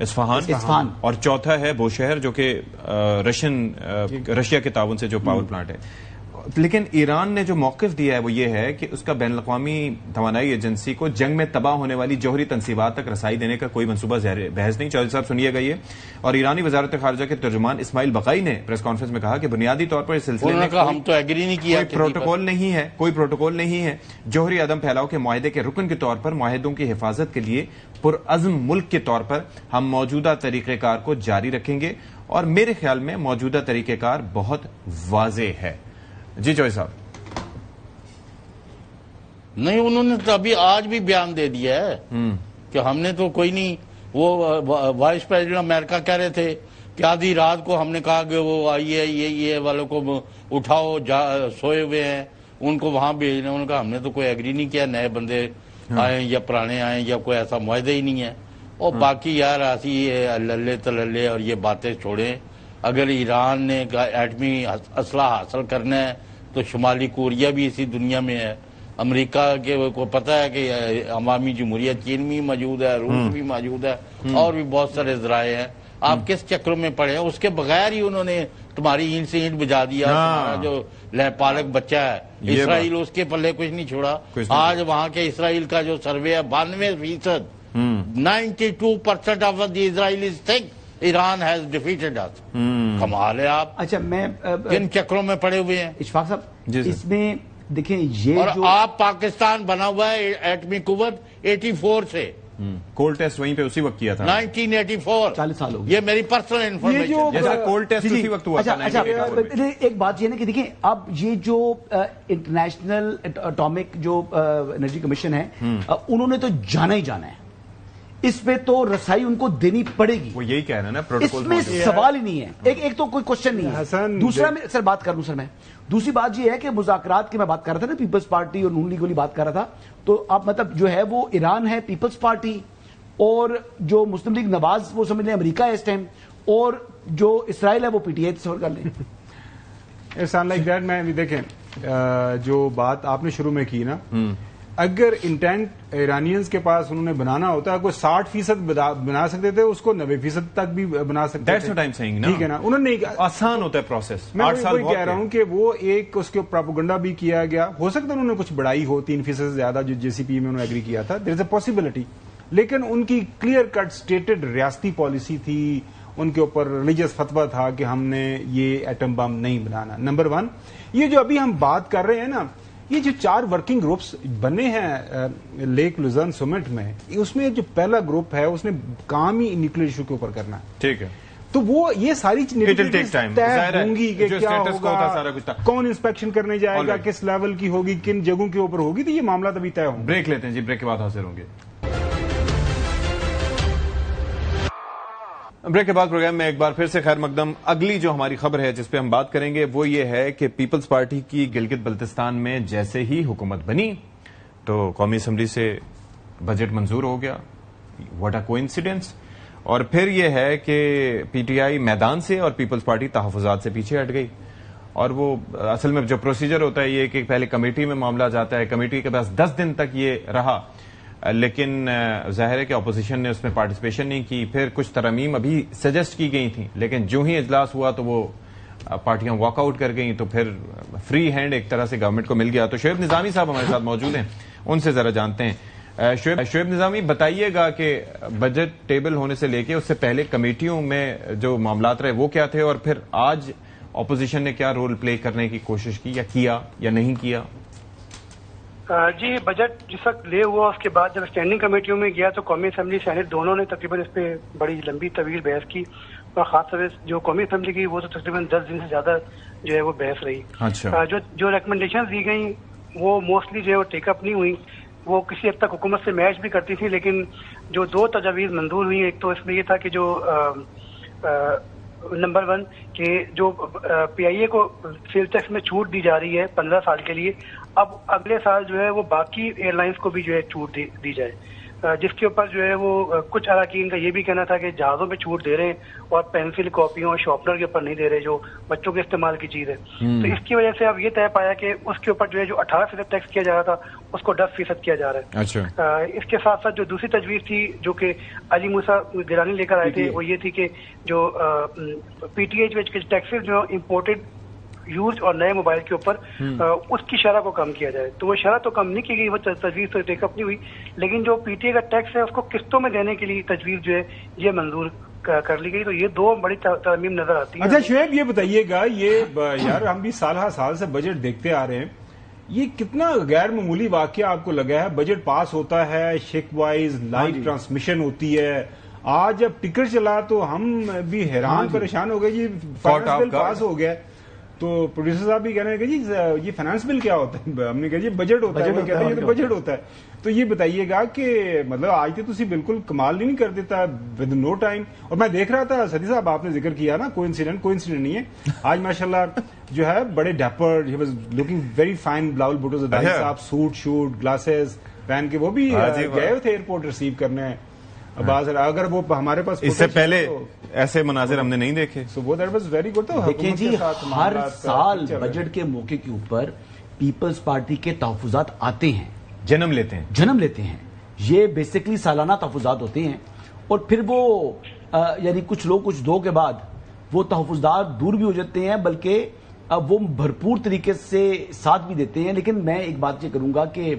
Isfahan اور چوتھا ہے بوشہر جو کہ رشیا کے تعاون سے جو پاور پلانٹ ہے. لیکن ایران نے جو موقف دیا ہے وہ یہ ہے کہ اس کا بین الاقوامی توانائی ایجنسی کو جنگ میں تباہ ہونے والی جوہری تنصیبات تک رسائی دینے کا کوئی منصوبہ بحث نہیں. چودھری صاحب سنیے گا یہ. اور ایرانی وزارت خارجہ کے ترجمان اسماعیل بقائی نے پریس کانفرنس میں کہا کہ بنیادی طور پر اس سلسلے میں ہم تو ایگری نہیں کیا, کوئی پروٹوکول نہیں ہے. جوہری عدم پھیلاؤ کے معاہدے کے رکن کے طور پر معاہدوں کی حفاظت کے لیے پرعزم ملک کے طور پر ہم موجودہ طریقہ کار کو جاری رکھیں گے, اور میرے خیال میں موجودہ طریقہ کار بہت واضح ہے. جی چوہدری صاحب. نہیں, انہوں نے تو ابھی آج بھی بیان دے دیا ہے کہ ہم نے تو کوئی نہیں. وہ وائس پریزیڈنٹ امریکہ کہہ رہے تھے کہ آدھی رات کو ہم نے کہا کہ وہ آئیے یہ والوں کو اٹھاؤ, سوئے ہوئے ہیں ان کو وہاں بھیجنا. انہوں نے کہا ہم نے تو کوئی ایگری نہیں کیا, نئے بندے آئیں یا پرانے آئیں یا کوئی ایسا معاہدہ ہی نہیں ہے. اور باقی یار ایسی للے تللے اور یہ باتیں چھوڑیں. اگر ایران نے ایٹمی اسلحہ حاصل کرنا ہے تو شمالی کوریا بھی اسی دنیا میں ہے, امریکہ کے کو پتہ ہے کہ عوامی جمہوریت چین بھی موجود ہے, روس بھی موجود ہے, اور بھی بہت سارے ذرائع ہیں. آپ کس چکروں میں پڑے ہیں؟ اس کے بغیر ہی انہوں نے تمہاری اینٹ سے اینٹ بجا دیا. تمہارا جو پالک بچہ ہے اسرائیل, اس کے پلے کچھ نہیں چھوڑا. آج وہاں کے اسرائیل کا جو سروے ہے 92%, 92% of the Israelis think Iran has defeated us. کمال ہے آپ. اچھا, میں کن چکروں میں پڑے ہوئے ہیں اشفاق صاحب؟ اس میں دیکھیں یہ اور آپ پاکستان بنا ہوا ہے ایٹمی قوت 84 سے. کول ٹیسٹ وہیں پہ اسی وقت کیا تھا 1984. 40 سال ہو گئے. یہ میری پرسنل انفارمیشن. جیسا کول ٹیسٹ اسی وقت ہوا تھا. ایک بات یہ نا کہ دیکھیں اب یہ جو انٹرنیشنل اٹامک جو انرجی کمیشن ہے, انہوں نے تو جانا ہی جانا ہے. اس پہ تو رسائی ان کو دینی پڑے گی. وہ یہی کہہ رہے ہیں نا, اس میں سوال ہی نہیں ہے. ایک تو کوئی کوشچن نہیں ہے. دوسرا میں سر بات کر لوں سر, میں دوسری بات یہ ہے کہ مذاکرات کی میں بات کر رہا تھا نا, پیپلز پارٹی اور نون لیگ والی بات کر رہا تھا, تو اب مطلب جو ہے وہ ایران ہے پیپلز پارٹی, اور جو مسلم لیگ نواز وہ سمجھ لیں امریکہ ہے اس ٹائم, اور جو اسرائیل ہے وہ پی ٹی آئی تصور کر لیں. احسان لائک دیٹ. میں دیکھیں جو بات آپ نے شروع میں کی نا, اگر انٹینٹ ایرانینز کے پاس انہوں نے بنانا ہوتا ہے, کوئی 60% بنا سکتے تھے, اس کو 90% تک بھی بنا سکتے تھے. ٹھیک ہے نا, انہوں نے آسان ہوتا ہے پروسیس. میں وہی کہہ رہا ہوں کہ وہ ایک اس کے پروپیگنڈا بھی کیا گیا. ہو سکتا ہے انہوں نے کچھ بڑھائی ہو 3% سے زیادہ جو جے سی پی میں انہوں نے ایگری کیا تھا, دیر از اے پاسبلٹی. لیکن ان کی کلیئر کٹ سٹیٹڈ ریاستی پالیسی تھی, ان کے اوپر ریلیجس فتویٰ تھا کہ ہم نے یہ ایٹم بم نہیں بنانا. نمبر 1, یہ جو ابھی ہم بات کر رہے ہیں نا, یہ جو 4 ورکنگ گروپس بنے ہیں لیک لوزرن سمٹ میں, اس میں جو پہلا گروپ ہے اس نے کام ہی نیوکلیئر ایشو کے اوپر کرنا ہے. ٹھیک ہے, تو وہ یہ ساری طے ہوں گی کہ کیا ہوگا, کون انسپیکشن کرنے جائے گا, کس لیول کی ہوگی, کن جگہوں کے اوپر ہوگی, تو یہ معاملات ابھی طے ہوں. بریک لیتے ہیں جی, بریک کے بعد حاضر ہوں گے. بریک کے بعد پروگرام میں ایک بار پھر سے خیر مقدم. اگلی جو ہماری خبر ہے جس پہ ہم بات کریں گے وہ یہ ہے کہ پیپلز پارٹی کی گلگت بلتستان میں جیسے ہی حکومت بنی تو قومی اسمبلی سے بجٹ منظور ہو گیا. What a coincidence. اور پھر یہ ہے کہ پی ٹی آئی میدان سے اور پیپلز پارٹی تحفظات سے پیچھے ہٹ گئی. اور وہ اصل میں جو پروسیجر ہوتا ہے یہ کہ پہلے کمیٹی میں معاملہ جاتا ہے, کمیٹی کے پاس 10 دن تک یہ رہا, لیکن ظاہر ہے کہ اپوزیشن نے اس میں پارٹیسپیشن نہیں کی. پھر کچھ ترامیم ابھی سجیسٹ کی گئی تھیں, لیکن جو ہی اجلاس ہوا تو وہ پارٹیاں واک آؤٹ کر گئیں, تو پھر فری ہینڈ ایک طرح سے گورنمنٹ کو مل گیا. تو شعیب نظامی صاحب ہمارے ساتھ موجود ہیں, ان سے ذرا جانتے ہیں. شعیب نظامی, بتائیے گا کہ بجٹ ٹیبل ہونے سے لے کے اس سے پہلے کمیٹیوں میں جو معاملات رہے وہ کیا تھے, اور پھر آج اپوزیشن نے کیا رول پلے کرنے کی کوشش کی یا نہیں کیا؟ جی, بجٹ جس وقت لے ہوا اس کے بعد جب اسٹینڈنگ کمیٹیوں میں گیا تو قومی اسمبلی سینٹ دونوں نے تقریباً اس پہ بڑی لمبی طویل بحث کی, اور خاص طور سے جو قومی اسمبلی کی وہ تو تقریباً 10 دن سے زیادہ جو ہے وہ بحث رہی. اچھا. جو ریکمنڈیشن دی گئیں وہ موسٹلی جو ہے وہ ٹیک اپ نہیں ہوئی. وہ کسی حد تک حکومت سے میچ بھی کرتی تھی, لیکن جو 2 تجاویز منظور ہوئی, ایک تو اس میں یہ تھا کہ جو نمبر 1 کہ جو پی آئی اے کو سیل ٹیکس میں چھوٹ دی جا رہی ہے 15 سال کے لیے, اب اگلے سال جو ہے وہ باقی ایئر لائنز کو بھی جو ہے چھوٹ دی جائے. جس کے اوپر جو ہے وہ کچھ اراکین کا یہ بھی کہنا تھا کہ جہازوں پہ چھوٹ دے رہے ہیں اور پینسل کاپیوں اور شارپنر کے اوپر نہیں دے رہے جو بچوں کے استعمال کی چیز ہے. تو اس کی وجہ سے اب یہ طے پایا کہ اس کے اوپر جو ہے جو 18% ٹیکس کیا جا رہا تھا اس کو 10% کیا جا رہا ہے. اچھا. اس کے ساتھ ساتھ جو دوسری تجویز تھی جو کہ علی موسیٰ گیلانی لے کر آئے تھے وہ یہ تھی کہ جو پی ٹی ایچ کے ٹیکسز جو امپورٹڈ یوز اور نئے موبائل کے اوپر اس کی شرح کو کم کیا جائے. تو وہ شرح تو کم نہیں کی گئی, وہ تجویز تو ٹیک اپ نہیں ہوئی, لیکن جو پی ٹی اے کا ٹیکس ہے اس کو قسطوں میں دینے کے لیے تجویز جو ہے یہ منظور کر لی گئی. تو یہ دو بڑی ترمیم نظر آتی ہے. اچھا شعیب یہ بتائیے گا, یہ یار ہم بھی سال ہر سال سے بجٹ دیکھتے آ رہے ہیں, یہ کتنا غیر معمولی واقعہ آپ کو لگا ہے؟ بجٹ پاس ہوتا ہے, شک وائز لائیو ٹرانسمیشن ہوتی ہے. آج جب ٹکٹ چلا تو ہم بھی حیران پریشان ہو گئے, جی فائنانس بل پاس ہو گیا. تو پروڈیوسر صاحب بھی کہہ رہے ہیں کہ جی یہ فائنانس بل کیا ہوتا ہے؟ ہم نے کہا جی بجٹ ہوتا ہے. وہ کہتے ہیں یہ تو بجٹ ہوتا ہے. تو یہ بتائیے گا کہ مطلب آج تو تسی بالکل کمال نہیں کر دیتا ود نو ٹائم. اور میں دیکھ رہا تھا سدی صاحب آپ نے ذکر کیا نا, کوئی انسیڈنٹ نہیں ہے. آج ماشاءاللہ جو ہے بڑے dapper, he was looking very fine. Bilawal Bhutto Zardari صاحب سوٹ شوٹ گلاسز پہن کے وہ بھی گئے تھے ایئرپورٹ ریسیو کرنے. اگر وہ ہمارے پاس اس سے پہلے ایسے مناظر ہم نے نہیں دیکھے. سو وہ دیٹ واز ویری گڈ. تو دیکھیں جی ہر سال بجٹ کے موقع کے اوپر پیپلز پارٹی کے تحفظات آتے ہیں, جنم لیتے ہیں. یہ بیسکلی سالانہ تحفظات ہوتے ہیں اور پھر وہ یعنی کچھ لوگ کچھ دو کے بعد وہ تحفظات دور بھی ہو جاتے ہیں, بلکہ وہ بھرپور طریقے سے ساتھ بھی دیتے ہیں. لیکن میں ایک بات یہ کروں گا کہ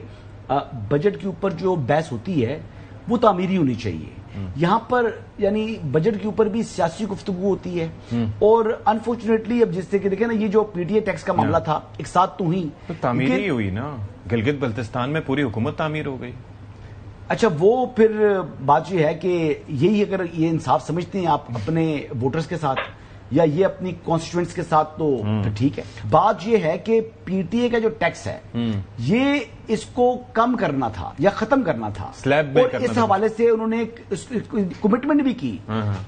بجٹ کے اوپر جو بحث ہوتی ہے وہ تعمیری ہونی چاہیے. یہاں پر یعنی بجٹ کے اوپر بھی سیاسی گفتگو ہوتی ہے, اور انفارچونیٹلی اب جس سے کہ دیکھیں نا یہ جو پی ٹی اے ٹیکس کا معاملہ تھا ایک ساتھ تو ہی تعمیری ہوئی نا, گلگت بلتستان میں پوری حکومت تعمیر ہو گئی. اچھا وہ پھر بات یہ ہے کہ یہی اگر یہ انصاف سمجھتے ہیں آپ اپنے ووٹرز کے ساتھ یا یہ اپنی کانسٹیٹوئنٹس کے ساتھ تو ٹھیک ہے. بات یہ ہے کہ پی ٹی اے کا جو ٹیکس ہے یہ اس کو کم کرنا تھا یا ختم کرنا تھا, اور اس حوالے سے انہوں نے کمٹمنٹ بھی کی.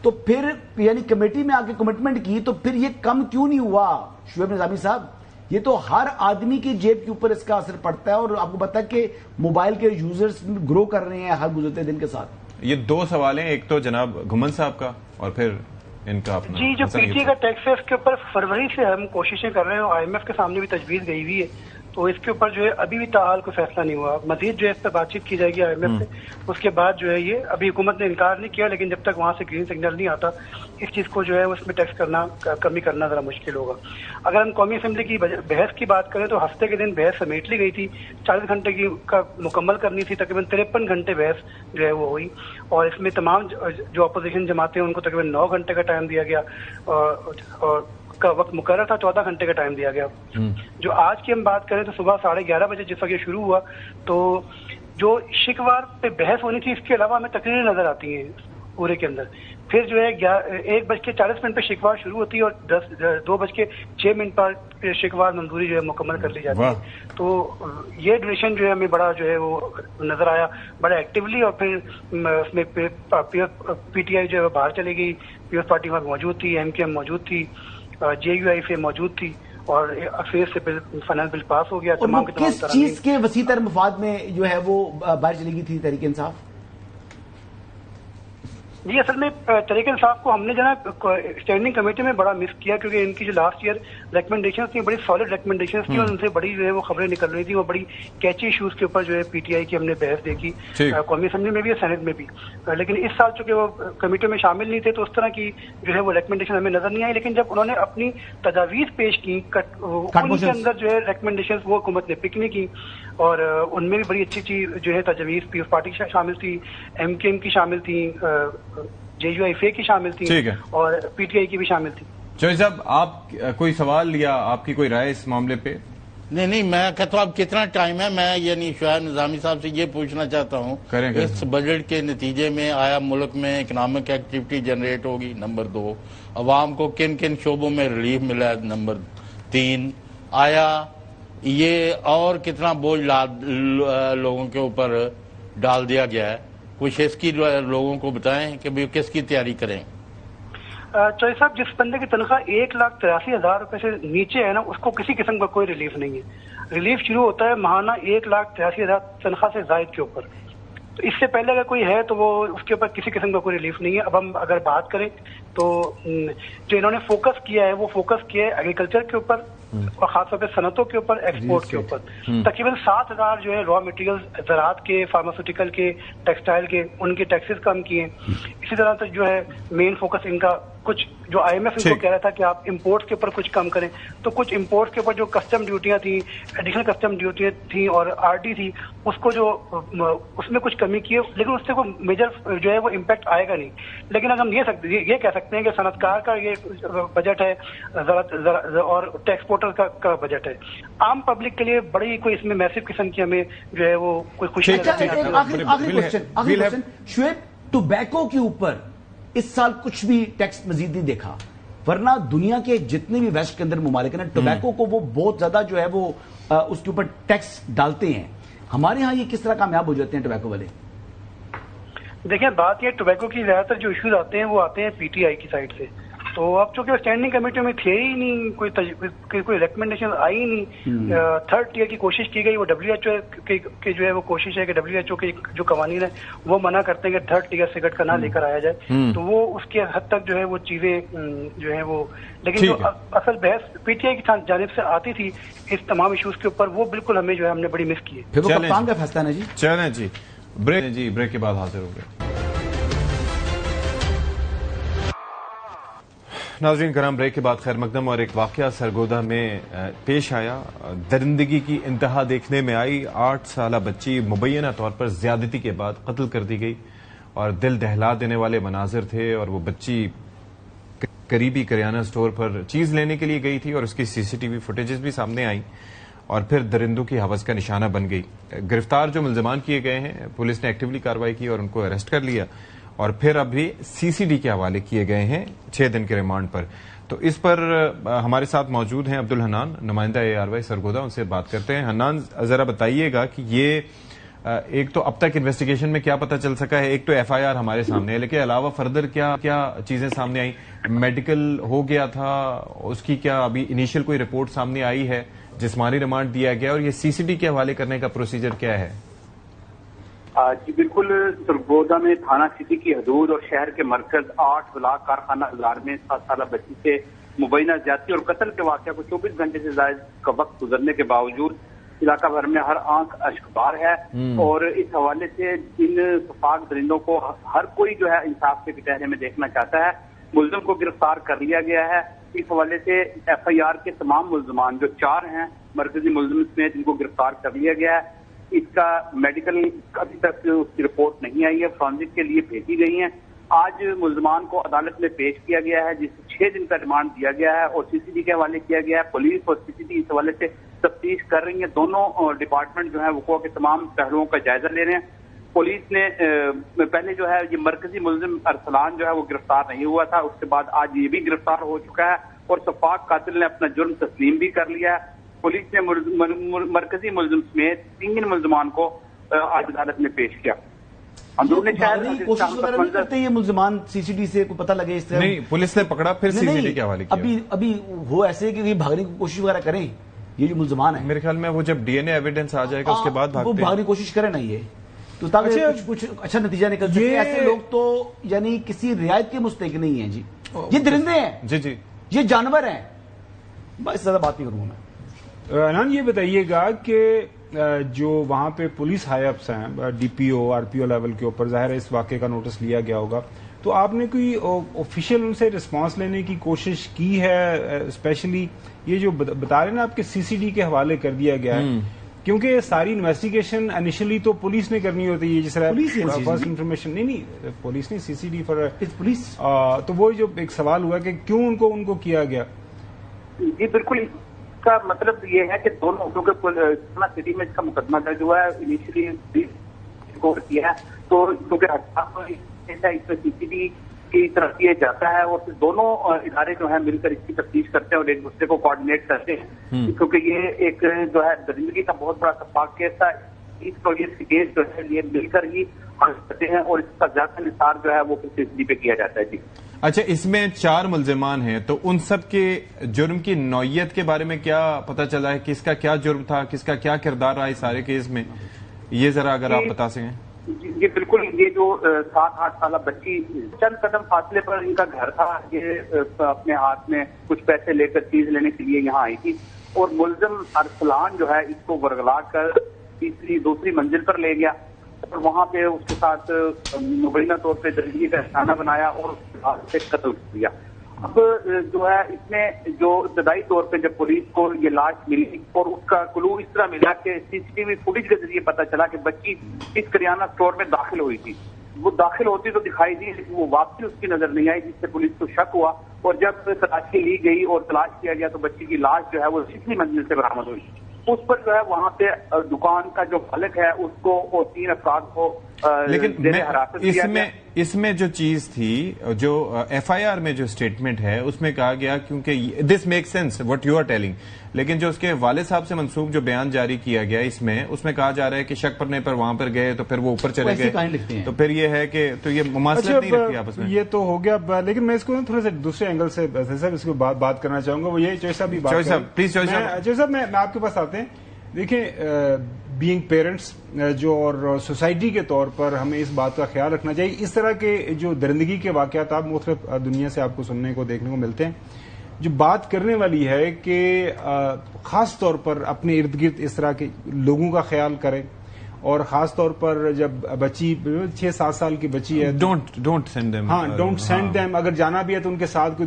تو پھر یعنی کمیٹی میں آ کے کمٹمنٹ کی تو پھر یہ کم کیوں نہیں ہوا شعیب نظامی صاحب؟ یہ تو ہر آدمی کی جیب کے اوپر اس کا اثر پڑتا ہے, اور آپ کو پتا ہے کہ موبائل کے یوزرز گرو کر رہے ہیں ہر گزرتے دن کے ساتھ. یہ دو سوال ہیں, ایک تو جناب گھمن صاحب کا اور پھر ان کا اپنا. جی جو پی ٹی اے کا ٹیکس ہے اس کے اوپر فروری سے ہم کوششیں کر رہے ہیں, آئی ایم ایف کے سامنے بھی تجویز گئی ہوئی ہے. تو اس کے اوپر جو ہے ابھی بھی تاحال کوئی فیصلہ نہیں ہوا. مزید جو ہے اس پہ بات چیت کی جائے گی آئی ایم ایف سے. اس کے بعد جو ہے یہ ابھی حکومت نے انکار نہیں کیا, لیکن جب تک وہاں سے گرین سگنل نہیں آتا اس چیز کو جو ہے اس میں ٹیکس کمی کرنا ذرا مشکل ہوگا. اگر ہم قومی اسمبلی کی بحث کی بات کریں تو ہفتے کے دن بحث سمیٹ لی گئی تھی, 40 گھنٹے کی کا مکمل کرنی تھی. تقریباً 53 گھنٹے بحث جو ہے وہ ہوئی, اور اس میں تمام جو اپوزیشن جماعتیں ہیں ان کو تقریباً 9 گھنٹے کا ٹائم دیا گیا, اور کا وقت مقرر تھا 14 گھنٹے کا ٹائم دیا گیا. جو آج کی ہم بات کریں تو صبح 11:30 بجے جس وقت یہ شروع ہوا تو جو شکوار پہ بحث ہونی تھی اس کے علاوہ ہمیں تقریریں نظر آتی ہیں پورے کے اندر. پھر جو ہے 1:40 پہ شکوار شروع ہوتی ہے اور 2:06 پر شکوار منظوری جو ہے مکمل کر لی جاتی ہے. تو یہ ڈوریشن جو ہے ہمیں بڑا جو ہے وہ نظر آیا بڑا ایکٹیولی, اور پھر اس میں پی ٹی آئی جو ہے باہر چلی گئی, پیپلز پارٹی وہاں موجود تھی, ایم کیو ایم موجود تھی, جے یو آئی سے موجود تھی, اور اکثریت سے فائنانس بل پاس ہو گیا. تمام کس چیز کے وسیع تر مفاد میں جو ہے وہ باہر چلی گئی تھی تحریک انصاف؟ جی اصل میں تحریک انصاف کو ہم نے جو ہے اسٹینڈنگ کمیٹی میں بڑا مس کیا, کیونکہ ان کی جو لاسٹ ایئر ریکمنڈیشنز تھیں بڑی سالڈ ریکمنڈیشنز تھیں, اور ان سے بڑی جو ہے وہ خبریں نکل رہی تھیں, اور بڑی کیچی ایشوز کے اوپر جو ہے پی ٹی آئی کی ہم نے بحث دیکھی قومی اسمبلی میں بھی اور سینٹ میں بھی. لیکن اس سال چونکہ وہ کمیٹیوں میں شامل نہیں تھے تو اس طرح کی جو ہے وہ ریکمنڈیشن ہمیں نظر نہیں آئی. لیکن جب انہوں نے اپنی تجاویز پیش کی ان کے اندر جو ہے ریکمنڈیشنز وہ حکومت نے پک نہیں کی, اور ان میں بھی بڑی اچھی چیز جو ہے تجویز پیپلز پارٹی کی شامل تھی, ایم کیو ایم کی شامل تھی, جے یو آئی فے کی شامل تھی, اور پی ٹی آئی کی بھی شامل تھی. چوہدری صاحب آپ کوئی سوال یا آپ کی کوئی رائے اس معاملے پہ؟ نہیں میں کہتا ہوں اب کتنا ٹائم ہے. میں یعنی شعیب نظامی صاحب سے یہ پوچھنا چاہتا ہوں اس بجٹ کے نتیجے میں آیا ملک میں اکنامک ایکٹیویٹی جنریٹ ہوگی؟ نمبر 2, عوام کو کن کن شعبوں میں ریلیف ملا ہے؟ نمبر 3, آیا یہ اور کتنا بوجھ لوگوں کے اوپر ڈال دیا گیا ہے؟ کچھ اس کی لوگوں کو بتائیں کہ بھی کس کی تیاری کریں. چوہدری صاحب جس بندے کی تنخواہ 1,83,000 روپے سے نیچے ہے نا اس کو کسی قسم کا کوئی ریلیف نہیں ہے. ریلیف شروع ہوتا ہے ماہانہ 1,83,000 تنخواہ سے زائد کے اوپر. تو اس سے پہلے اگر کوئی ہے تو وہ اس کے اوپر کسی قسم کا کوئی ریلیف نہیں ہے. اب ہم اگر بات کریں تو جو انہوں نے فوکس کیا ہے وہ فوکس کیا ہے ایگریکلچر کے اوپر اور خاص طور پہ صنعتوں کے اوپر, ایکسپورٹ کے اوپر. تقریباً 7,000 جو ہے را مٹیریل زراعت کے, فارماسیوٹیکل کے, ٹیکسٹائل کے, ان کے ٹیکسز کم کیے. اسی طرح سے جو ہے مین فوکس ان کا کچھ جو آئی ایم ایف ان کو کہہ رہا تھا کہ آپ امپورٹس کے اوپر کچھ کم کریں, تو کچھ امپورٹس کے اوپر جو کسٹم ڈیوٹیاں تھیں, ایڈیشنل کسٹم ڈیوٹیاں تھیں اور آر ڈی تھی, اس کو جو اس میں کچھ کمی کی ہے, لیکن اس سے کوئی میجر جو ہے وہ امپیکٹ آئے گا نہیں. لیکن اگر ہم یہ کہہ سکتے ہیں کہ صنعت کار کا یہ بجٹ ہے اور ایکسپورٹر کا بجٹ ہے. عام پبلک کے لیے بڑی کوئی اس میں میسو قسم کی ہمیں جو ہے وہ کوئی خوشی آخری کوشچن شعیب, ٹوبیکو کے اوپر اس سال کچھ بھی ٹیکس مزید نہیں دیکھا, ورنہ دنیا کے جتنے بھی ویسٹ کے اندر ممالک ہیں ٹوبیکو کو وہ بہت زیادہ جو ہے وہ اس کے اوپر ٹیکس ڈالتے ہیں. ہمارے ہاں یہ کس طرح کامیاب ہو جاتے ہیں ٹوبیکو والے؟ دیکھیں بات یہ ٹوبیکو کی زیادہ تر جو ایشوز آتے ہیں وہ آتے ہیں پی ٹی آئی کی سائڈ سے. تو اب چونکہ اسٹینڈنگ کمیٹی میں تھے ہی نہیں, کوئی ریکمنڈیشن آئی ہی نہیں. تھرڈ ٹیئر کی کوشش کی گئی, وہ ڈبلیو ایچ او کی جو ہے وہ کوشش ہے کہ ڈبلیو ایچ او کے جو قوانین ہیں وہ منع کرتے ہیں کہ تھرڈ ٹیئر سگریٹ کا نہ لے کر آیا جائے. تو وہ اس کے حد تک جو ہے وہ چیزیں جو ہیں وہ, لیکن جو اصل بحث پی ٹی آئی کی جانب سے آتی تھی اس تمام ایشوز کے اوپر, وہ بالکل ہمیں جو ہے ہم نے بڑی مس کی ہے. پھر وہ کپتان کا فیصلہ ہے جی. چلیں جی بریک کے بعد حاضر ہو گئے. ناظرین کرام, بریک کے بعد خیر مقدم. اور ایک واقعہ سرگودا میں پیش آیا, درندگی کی انتہا دیکھنے میں آئی. 8 سالہ بچی مبینہ طور پر زیادتی کے بعد قتل کر دی گئی اور دل دہلا دینے والے مناظر تھے. اور وہ بچی قریبی کریانہ سٹور پر چیز لینے کے لیے گئی تھی اور اس کی سی سی ٹی وی فوٹیجز بھی سامنے آئیں اور پھر درندوں کی ہوس کا نشانہ بن گئی. گرفتار جو ملزمان کیے گئے ہیں, پولیس نے ایکٹیولی کارروائی کی اور ان کو اریسٹ کر لیا اور پھر اب بھی سی سی ڈی کے حوالے کیے گئے ہیں 6 دن کے ریمانڈ پر. تو اس پر ہمارے ساتھ موجود ہیں عبدالحنان, نمائندہ اے آر وائی سرگودا. ان سے بات کرتے ہیں. حنان, ذرا بتائیے گا کہ یہ ایک تو اب تک انویسٹیگیشن میں کیا پتہ چل سکا ہے, ایک تو ایف آئی آر ہمارے سامنے ہے, لیکن علاوہ فردر کیا چیزیں سامنے آئیں؟ میڈیکل ہو گیا تھا, اس کی کیا ابھی انیشیل کوئی رپورٹ سامنے آئی ہے؟ جسمانی ریمانڈ دیا گیا اور یہ سی سی ڈی کے حوالے کرنے کا پروسیجر کیا ہے؟ جی بالکل, سرگودا میں تھانہ سٹی کی حدود اور شہر کے مرکز 8 بلاک کارخانہ ہزار میں 7 سالہ بچی سے مبینہ زیادتی اور قتل کے واقعہ کو 24 گھنٹے سے زائد کا وقت گزرنے کے باوجود علاقہ بھر میں ہر آنکھ اشکبار ہے. اور اس حوالے سے ان شفاق درندوں کو ہر کوئی جو ہے انصاف کے کٹہرے میں دیکھنا چاہتا ہے. ملزم کو گرفتار کر لیا گیا ہے. اس حوالے سے ایف آئی آر کے تمام ملزمان جو 4 ہیں مرکزی ملزم سمیت, ان کو گرفتار کر لیا گیا ہے. اس کا میڈیکل ابھی تک اس کی رپورٹ نہیں آئی ہے, فورینسک کے لیے بھیجی گئی ہیں. آج ملزمان کو عدالت میں پیش کیا گیا ہے جس سے 6 دن کا ریمانڈ دیا گیا ہے اور سی سی ڈی کے حوالے کیا گیا ہے. پولیس اور سی سی ڈی اس حوالے سے تفتیش کر رہی ہیں. دونوں ڈپارٹمنٹ جو ہے وقوع کے تمام پہلوؤں کا جائزہ لے رہے ہیں. پولیس نے پہلے جو ہے یہ مرکزی ملزم ارسلان جو ہے وہ گرفتار نہیں ہوا تھا, اس کے بعد آج یہ بھی گرفتار ہو چکا ہے اور شفاق قاتل نے اپنا جرم تسلیم بھی کر لیا ہے. پولیس نے مرکزی ملزم سمیت 3 ملزمان کو آج عدالت میں پیش کیا. کوشش وغیرہ نہیں کرتے یہ ملزمان سی سی ڈی سے کو پتہ لگے اس طرح؟ نہیں, پولیس نے پکڑا پھر سی سی ڈی کے حوالے کیا. ابھی وہ ایسے کہ بھاگنے کی کوشش وغیرہ کریں یہ جو ملزمان ہیں؟ میرے خیال میں وہ جب ڈی این اے ایویڈنس آ جائے گا اس کے بعد وہ بھاگنے کی کوشش کریں نا, یہ تو تاکہ کچھ اچھا نتیجہ نکل سکے. ایسے لوگ تو یعنی کسی رعایت کے مستحق نہیں ہیں جی. یہ درندے ہیں جی, یہ جانور ہیں. بس زیادہ بات نہیں کروں گا میں. انان, یہ بتائیے گا کہ جو وہاں پہ پولیس ہائی اپس ہیں, D P O R P O level کے اوپر, ظاہر ہے اس واقعے کا نوٹس لیا گیا ہوگا, تو آپ نے کوئی آفیشیل ان سے رسپانس لینے کی کوشش کی ہے؟ اسپیشلی یہ جو بتا رہے ہیں نا آپ کے سی سی ڈی کے حوالے کر دیا گیا ہے, کیونکہ ساری انویسٹیگیشن انیشلی تو پولیس نے کرنی ہوتی ہے. جس طرح فرسٹ انفارمیشن نہیں پولیس نے سی سی ڈی فار پولیس, تو وہ جو ایک سوال ہوا کہ کیوں ان کو کیا گیا. جی بالکل, کا مطلب یہ ہے کہ دونوں کیونکہ سٹی میں اس کا مقدمہ درج ہوا ہے, انیشلی ریکور کیا ہے, تو کیونکہ اس میں سی سی ڈی کی طرف کیا جاتا ہے اور پھر دونوں ادارے جو ہیں مل کر اس کی تفتیش کرتے ہیں اور ایک دوسرے کو کوآرڈینیٹ کرتے ہیں, کیونکہ یہ ایک جو ہے درندگی کا بہت بڑا شفاق کیس تھا. اس کیس جو ہے یہ مل کر ہی کرتے ہیں اور اس کا زیادہ نثار جو ہے وہ سی سی ڈی پہ کیا جاتا ہے. جی اچھا, اس میں 4 ملزمان ہیں, تو ان سب کے جرم کی نوعیت کے بارے میں کیا پتہ چلا ہے؟ کس کا کیا جرم تھا, کس کا کیا کردار رہا اس سارے کیس میں, یہ ذرا اگر آپ بتا سکیں. یہ بالکل، یہ جو 7-8 سالہ بچی چند قدم فاصلے پر ان کا گھر تھا، یہ اپنے ہاتھ میں کچھ پیسے لے کر چیز لینے کے لیے یہاں آئی تھی، اور ملزم ارسلان جو ہے اس کو ورگلا کر دوسری منزل پر لے گیا اور وہاں پہ اس کے ساتھ مبینہ طور پہ درندگی کا نشانہ بنایا اور اس کے ہاتھ سے قتل کر دیا۔ اب جو ہے اس میں جو ابتدائی طور پہ جب پولیس کو یہ لاش ملی اور اس کا کلو اس طرح ملا کہ CCTV فوٹیج کے ذریعے پتا چلا کہ بچی اس کریانہ اسٹور میں داخل ہوئی تھی، وہ داخل ہوتی تو دکھائی دی لیکن وہ واپسی اس کی نظر نہیں آئی، جس سے پولیس کو شک ہوا، اور جب تلاشی لی گئی اور تلاش کیا گیا تو بچی کی لاش جو ہے وہ 6ویں منزل سے برآمد ہوئی۔ اس پر جو ہے وہاں پہ دکان کا جو مالک ہے اس کو اور 3 افراد کو لیکن زیر حراست کیا گیا۔ اس میں جو چیز تھی، جو FIR میں جو اسٹیٹمنٹ ہے اس میں کہا گیا، کیونکہ this make sense what you are telling, لیکن جو اس کے والد صاحب سے منسوب جو بیان جاری کیا گیا اس میں کہا جا رہا ہے کہ شک پڑنے پر وہاں پر گئے تو پھر وہ اوپر چلے گئے، تو پھر یہ ہے کہ تو یہ مماثلت نہیں رکھتی آپس میں۔ یہ تو ہو گیا، لیکن میں اس کو تھوڑا سا دوسرے اینگل سے صاحب اس کو بات کرنا چاہوں گا، وہ یہ چوہے صاحب پلیز چوہے صاحب میں آپ کے پاس آتے ہیں۔ دیکھیں، بینگ پیرنٹس جو اور سوسائٹی کے طور پر ہمیں اس بات کا خیال رکھنا چاہیے، اس طرح کے جو درندگی کے واقعات آپ مختلف دنیا سے آپ کو سننے کو دیکھنے کو ملتے ہیں، جو بات کرنے والی ہے کہ خاص طور پر اپنے ارد گرد اس طرح کے لوگوں کا خیال کریں، اور خاص طور پر جب بچی 6-7 سال کی بچی ہے، ڈونٹ سینڈ دیم، ہاں ڈونٹ سینڈ دیم، اگر جانا بھی ہے تو ان کے ساتھ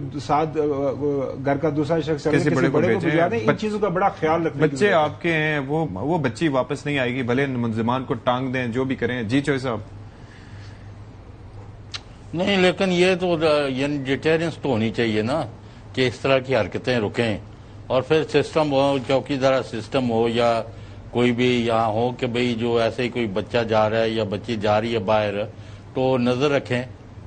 گھر کا دوسرا شخص کسی بڑے کو بھیجا دیں، ان چیزوں کا بڑا خیال رکھیں۔ بچے آپ کے ہیں، وہ بچی واپس نہیں آئے گی، بھلے منظمان کو ٹانگ دیں، جو بھی کریں۔ جی چوہے صاحب۔ نہیں، لیکن یہ تو ڈیٹرنس تو ہونی چاہیے نا کہ اس طرح کی حرکتیں رکیں، اور پھر سسٹم ہو، چوکیدار سسٹم ہو یا کوئی بھی یہاں ہو کہ بھئی جو ایسے ہی کوئی بچہ جا رہا ہے یا بچی جا رہی ہے باہر، تو نظر رکھیں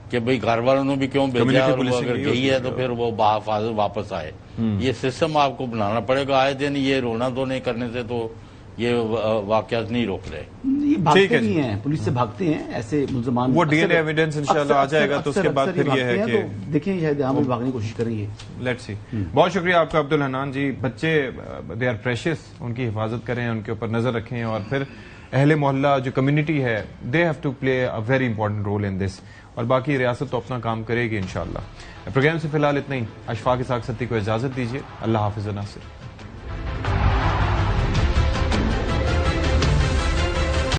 کہ بھئی گھر والوں نے بھی کیوں بھیجا، اور وہ اگر گئی ہے تو پھر وہ بحفاظت واپس آئے۔ یہ سسٹم آپ کو بنانا پڑے گا، آئے دن یہ رونا دھونے کرنے سے تو یہ واقعات نہیں روک رہے۔ یہ بھاگتے نہیں ہیں، پولیس سے بھاگتے ہیں ایسے ملزمان، وہ DNA ایویڈنس انشاءاللہ آ جائے گا تو اس کے بعد پھر یہ ہے کہ دیکھیں شاید ہم بھی بھاگنے کی کوشش کریں گے۔ Let's see. بہت شکریہ آپ کا عبدالحنان جی۔ بچے دے آر پریشیس، ان کی حفاظت کریں، ان کے اوپر نظر رکھیں، اور پھر اہل محلہ جو کمیونٹی ہے they have to play a very important role in this, اور باقی ریاست تو اپنا کام کرے گی انشاءاللہ۔ پروگرام سے فی الحال اتنا ہی۔ اشفاق اسحاق ستی کو اجازت دیجیے۔ اللہ حافظ ناصر۔